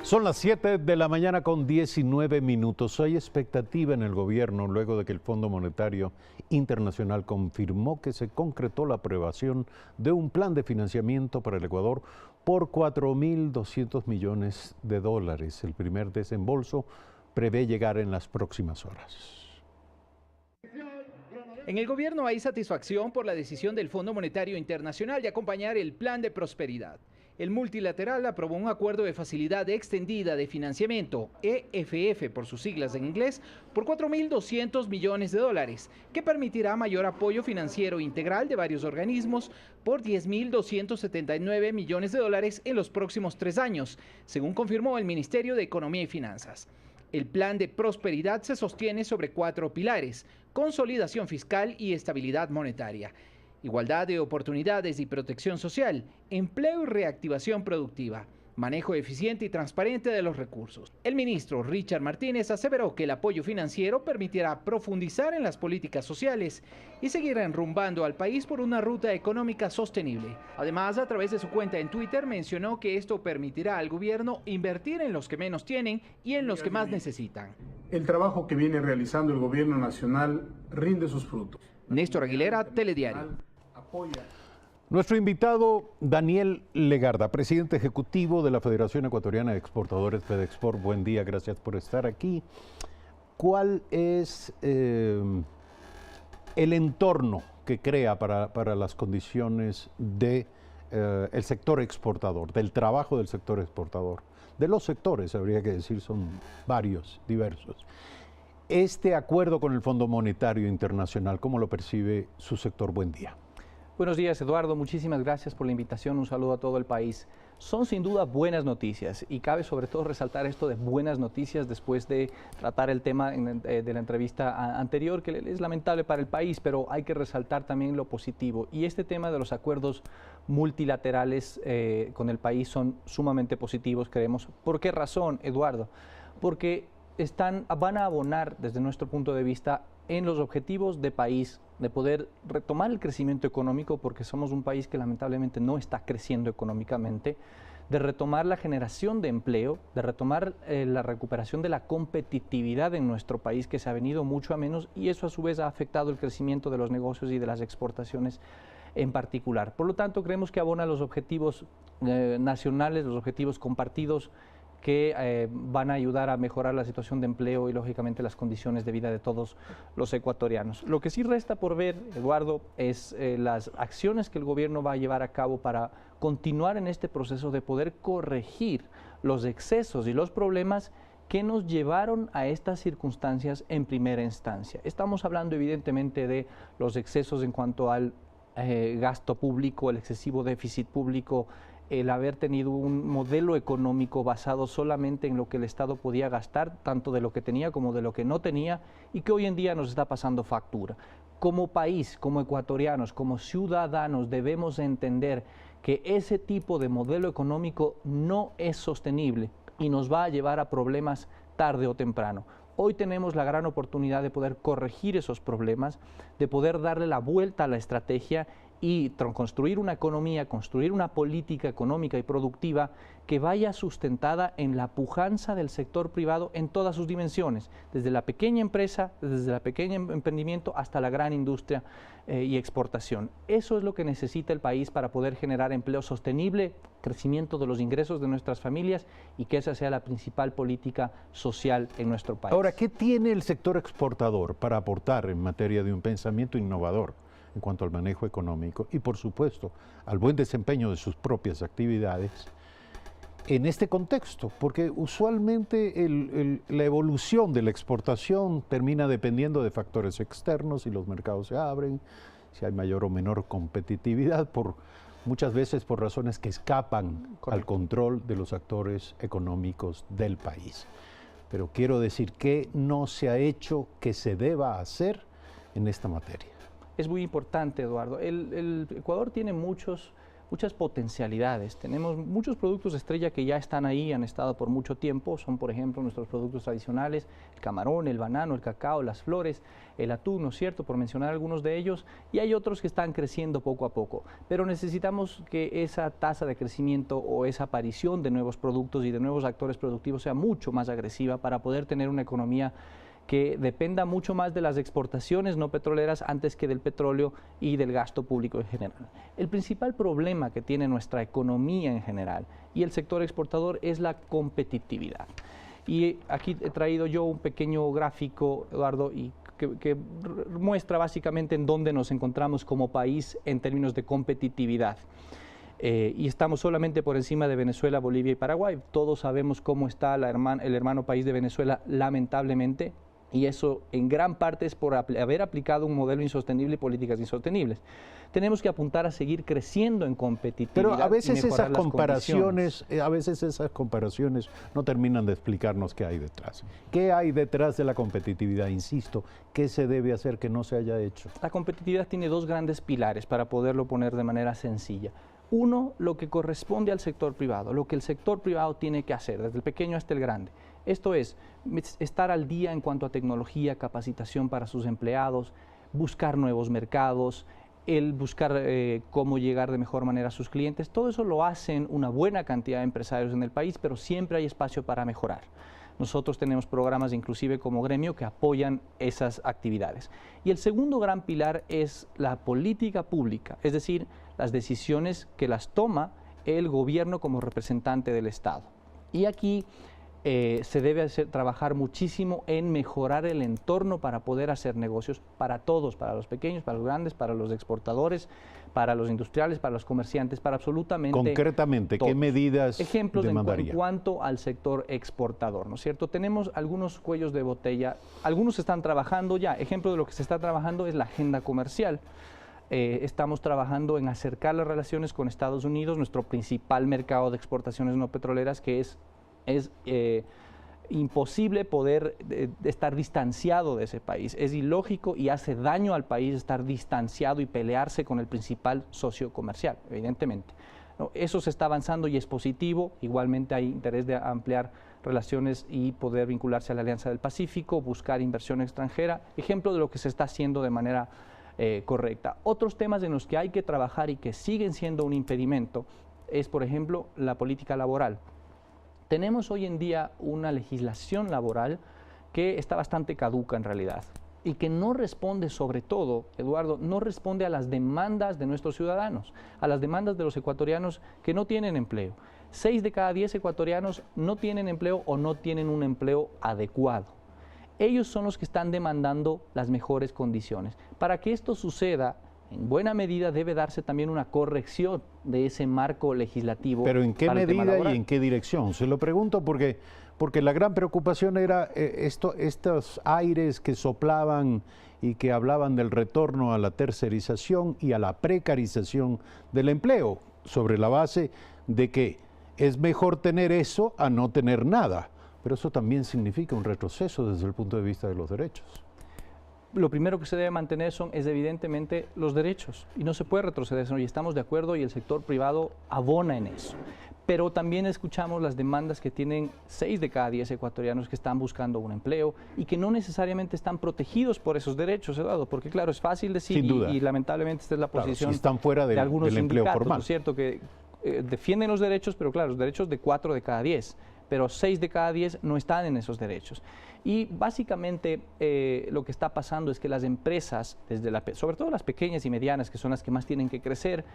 Son las 7 de la mañana con 19 minutos. Hay expectativa en el gobierno luego de que el Fondo Monetario Internacional confirmó que se concretó la aprobación de un plan de financiamiento para el Ecuador por 4.200 millones de dólares. El primer desembolso prevé llegar en las próximas horas. En el gobierno hay satisfacción por la decisión del Fondo Monetario Internacional de acompañar el Plan de Prosperidad. El multilateral aprobó un acuerdo de facilidad extendida de financiamiento, EFF por sus siglas en inglés, por 4.200 millones de dólares, que permitirá mayor apoyo financiero integral de varios organismos por 10.279 millones de dólares en los próximos 3 años, según confirmó el Ministerio de Economía y Finanzas. El plan de prosperidad se sostiene sobre 4 pilares: consolidación fiscal y estabilidad monetaria, igualdad de oportunidades y protección social, empleo y reactivación productiva, manejo eficiente y transparente de los recursos. El ministro Richard Martínez aseveró que el apoyo financiero permitirá profundizar en las políticas sociales y seguir enrumbando al país por una ruta económica sostenible. Además, a través de su cuenta en Twitter mencionó que esto permitirá al gobierno invertir en los que menos tienen y en los que más necesitan. El trabajo que viene realizando el gobierno nacional rinde sus frutos. Néstor Aguilera, Telediario. Nuestro invitado, Daniel Legarda, presidente ejecutivo de la Federación Ecuatoriana de Exportadores, FEDEXPORT. Buen día, gracias por estar aquí. ¿Cuál es el entorno que crea para las condiciones del sector exportador, del trabajo del sector exportador? De los sectores, habría que decir, son varios, diversos. Este acuerdo con el Fondo Monetario Internacional, ¿cómo lo percibe su sector? Buen día. Buenos días, Eduardo. Muchísimas gracias por la invitación. Un saludo a todo el país. Son sin duda buenas noticias y cabe sobre todo resaltar esto de buenas noticias después de tratar el tema de la entrevista anterior, que es lamentable para el país, pero hay que resaltar también lo positivo. Y este tema de los acuerdos multilaterales con el país son sumamente positivos, creemos. ¿Por qué razón, Eduardo? Porque van a abonar, desde nuestro punto de vista, en los objetivos de país, de poder retomar el crecimiento económico, porque somos un país que lamentablemente no está creciendo económicamente, de retomar la generación de empleo, de retomar la recuperación de la competitividad en nuestro país, que se ha venido mucho a menos, y eso a su vez ha afectado el crecimiento de los negocios y de las exportaciones en particular. Por lo tanto, creemos que abona los objetivos nacionales, los objetivos compartidos, que van a ayudar a mejorar la situación de empleo y, lógicamente, las condiciones de vida de todos los ecuatorianos. Lo que sí resta por ver, Eduardo, es las acciones que el gobierno va a llevar a cabo para continuar en este proceso de poder corregir los excesos y los problemas que nos llevaron a estas circunstancias en primera instancia. Estamos hablando, evidentemente, de los excesos en cuanto al gasto público, el excesivo déficit público, el haber tenido un modelo económico basado solamente en lo que el Estado podía gastar, tanto de lo que tenía como de lo que no tenía, y que hoy en día nos está pasando factura. Como país, como ecuatorianos, como ciudadanos, debemos entender que ese tipo de modelo económico no es sostenible y nos va a llevar a problemas tarde o temprano. Hoy tenemos la gran oportunidad de poder corregir esos problemas, de poder darle la vuelta a la estrategia y construir una economía, construir una política económica y productiva que vaya sustentada en la pujanza del sector privado en todas sus dimensiones, desde la pequeña empresa, desde el pequeño emprendimiento hasta la gran industria y exportación. Eso es lo que necesita el país para poder generar empleo sostenible, crecimiento de los ingresos de nuestras familias y que esa sea la principal política social en nuestro país. Ahora, ¿qué tiene el sector exportador para aportar en materia de un pensamiento innovador en cuanto al manejo económico y, por supuesto, al buen desempeño de sus propias actividades en este contexto? Porque usualmente la evolución de la exportación termina dependiendo de factores externos, si los mercados se abren, si hay mayor o menor competitividad, muchas veces por razones que escapan al control de los actores económicos del país. Pero quiero decir, ¿qué no se ha hecho que se deba hacer en esta materia? Es muy importante, Eduardo. El Ecuador tiene muchos muchas potencialidades. Tenemos muchos productos estrella que ya están ahí, han estado por mucho tiempo, son por ejemplo nuestros productos tradicionales, el camarón, el banano, el cacao, las flores, el atún, ¿no es cierto?, por mencionar algunos de ellos, y hay otros que están creciendo poco a poco, pero necesitamos que esa tasa de crecimiento o esa aparición de nuevos productos y de nuevos actores productivos sea mucho más agresiva para poder tener una economía que dependa mucho más de las exportaciones no petroleras antes que del petróleo y del gasto público en general. El principal problema que tiene nuestra economía en general y el sector exportador es la competitividad. Y aquí he traído yo un pequeño gráfico, Eduardo, y que muestra básicamente en dónde nos encontramos como país en términos de competitividad. Y estamos solamente por encima de Venezuela, Bolivia y Paraguay. Todos sabemos cómo está el hermano país de Venezuela, lamentablemente, y eso en gran parte es por haber aplicado un modelo insostenible y políticas insostenibles. Tenemos que apuntar a seguir creciendo en competitividad. Pero a veces y mejorar esas comparaciones no terminan de explicarnos qué hay detrás. ¿Qué hay detrás de la competitividad? Insisto, ¿qué se debe hacer que no se haya hecho? La competitividad tiene dos grandes pilares para poderlo poner de manera sencilla. Uno, lo que corresponde al sector privado, lo que el sector privado tiene que hacer, desde el pequeño hasta el grande. Esto es, estar al día en cuanto a tecnología, capacitación para sus empleados, buscar nuevos mercados, el buscar cómo llegar de mejor manera a sus clientes. Todo eso lo hacen una buena cantidad de empresarios en el país, pero siempre hay espacio para mejorar. Nosotros tenemos programas inclusive como gremio que apoyan esas actividades. Y el segundo gran pilar es la política pública, es decir, las decisiones que las toma el gobierno como representante del Estado. Y aquí se debe trabajar muchísimo en mejorar el entorno para poder hacer negocios para todos, para los pequeños, para los grandes, para los exportadores, para los industriales, para los comerciantes, para absolutamente concretamente, todos. ¿Qué medidas Ejemplos demandaría? en cuanto al sector exportador, ¿no es cierto? Tenemos algunos cuellos de botella, algunos están trabajando ya. Ejemplo de lo que se está trabajando es la agenda comercial. Estamos trabajando en acercar las relaciones con Estados Unidos, nuestro principal mercado de exportaciones no petroleras, que es imposible poder estar distanciado de ese país. Es ilógico y hace daño al país estar distanciado y pelearse con el principal socio comercial, evidentemente. ¿No? Eso se está avanzando y es positivo. Igualmente hay interés de ampliar relaciones y poder vincularse a la Alianza del Pacífico, buscar inversión extranjera. Ejemplo de lo que se está haciendo de manera correcta. Otros temas en los que hay que trabajar y que siguen siendo un impedimento es, por ejemplo, la política laboral. Tenemos hoy en día una legislación laboral que está bastante caduca en realidad y que no responde, sobre todo, Eduardo, no responde a las demandas de nuestros ciudadanos, a las demandas de los ecuatorianos que no tienen empleo. 6 de cada 10 ecuatorianos no tienen empleo o no tienen un empleo adecuado. Ellos son los que están demandando las mejores condiciones. Para que esto suceda, en buena medida debe darse también una corrección de ese marco legislativo. ¿Pero en qué medida y en qué dirección? Se lo pregunto porque la gran preocupación era estos aires que soplaban y que hablaban del retorno a la tercerización y a la precarización del empleo, sobre la base de que es mejor tener eso a no tener nada. Pero eso también significa un retroceso desde el punto de vista de los derechos. Lo primero que se debe mantener es evidentemente los derechos y no se puede retroceder, y estamos de acuerdo y el sector privado abona en eso. Pero también escuchamos las demandas que tienen 6 de cada 10 ecuatorianos que están buscando un empleo y que no necesariamente están protegidos por esos derechos, Eduardo, porque claro, es fácil decir y lamentablemente esta es la posición si están fuera de algunos del empleo sindicatos, formal. ¿no es cierto?, que defienden los derechos, pero claro, los derechos de 4 de cada 10. Pero 6 de cada 10 no están en esos derechos. Y básicamente lo que está pasando es que las empresas, sobre todo las pequeñas y medianas, que son las que más tienen que crecer,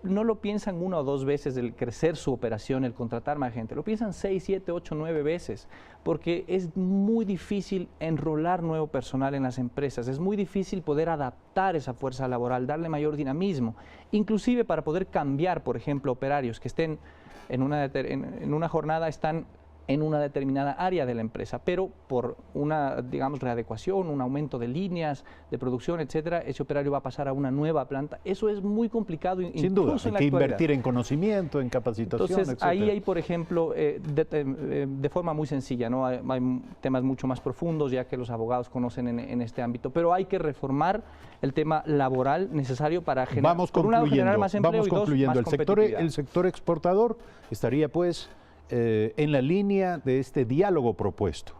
no lo piensan 1 o 2 veces el crecer su operación, el contratar más gente, lo piensan 6, 7, 8, 9 veces, porque es muy difícil enrolar nuevo personal en las empresas, es muy difícil poder adaptar esa fuerza laboral, darle mayor dinamismo, inclusive para poder cambiar, por ejemplo, operarios que estén en una jornada están en una determinada área de la empresa, pero por una, digamos, readecuación, un aumento de líneas de producción, etcétera, ese operario va a pasar a una nueva planta. Eso es muy complicado. Sin duda, hay que invertir en conocimiento, en capacitación, entonces, etcétera. ahí hay, por ejemplo, de forma muy sencilla, ¿no? Hay temas mucho más profundos, ya que los abogados conocen en este ámbito, pero hay que reformar el tema laboral necesario para generar, por un lado, generar más empleo y dos, más competitividad. El sector exportador estaría, pues, en la línea de este diálogo propuesto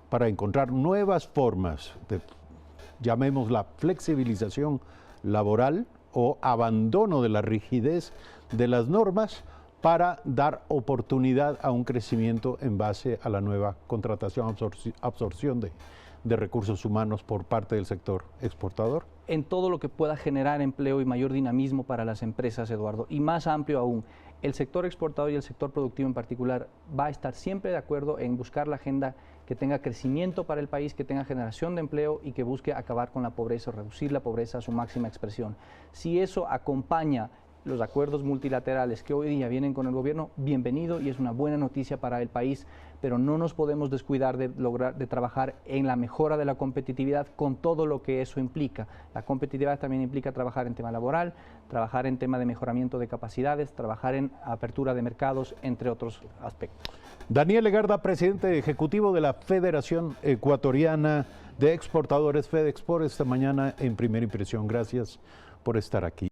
para encontrar nuevas formas de, llamémosla, flexibilización laboral o abandono de la rigidez de las normas para dar oportunidad a un crecimiento en base a la nueva contratación, absorción de recursos humanos por parte del sector exportador. En todo lo que pueda generar empleo y mayor dinamismo para las empresas, Eduardo, y más amplio aún. El sector exportador y el sector productivo en particular va a estar siempre de acuerdo en buscar la agenda que tenga crecimiento para el país, que tenga generación de empleo y que busque acabar con la pobreza o reducir la pobreza a su máxima expresión. Si eso acompaña los acuerdos multilaterales que hoy día vienen con el gobierno, bienvenido y es una buena noticia para el país, pero no nos podemos descuidar de trabajar en la mejora de la competitividad con todo lo que eso implica. La competitividad también implica trabajar en tema laboral, trabajar en tema de mejoramiento de capacidades, trabajar en apertura de mercados, entre otros aspectos. Daniel Legarda, presidente ejecutivo de la Federación Ecuatoriana de Exportadores, FEDEXPOR, esta mañana en Primera Impresión. Gracias por estar aquí.